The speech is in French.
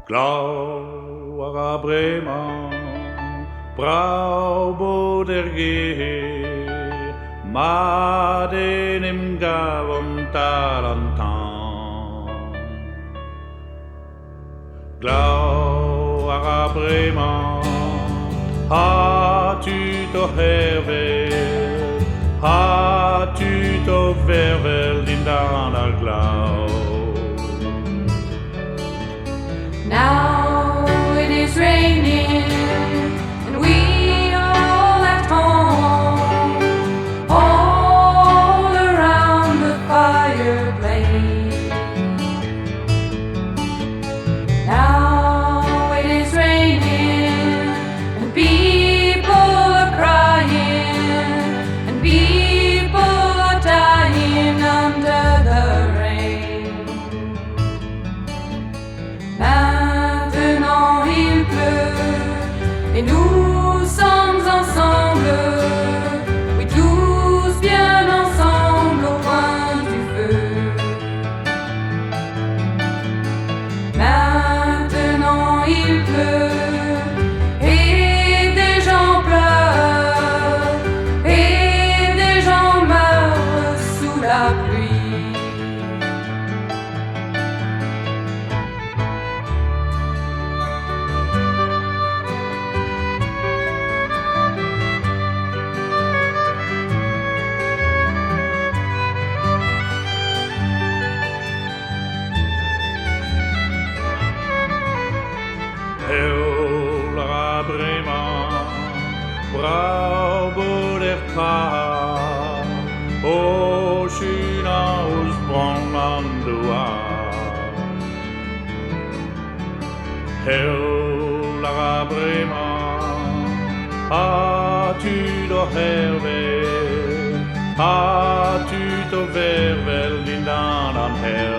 Glauer Bremer, Braubo der Gehe, Maden im Gavon Talantan. Glauer Bremer, has-tu to hervel, has-tu to vervel din danar glau? Now it is raining, and we are all at home, all around the fireplace. Now it is raining, and people are crying, and people are dying under the rain. Maintenant il pleut et nous sommes ensemble, oui tous bien ensemble au coin du feu. Maintenant il pleut et des gens pleurent et des gens meurent sous la pluie. Heuler Bremer, Braubo der Paar, O schön aus Bronnland du Arm. Heuler Bremer, has-tu doch hervel, has-tu to vervel din danan her?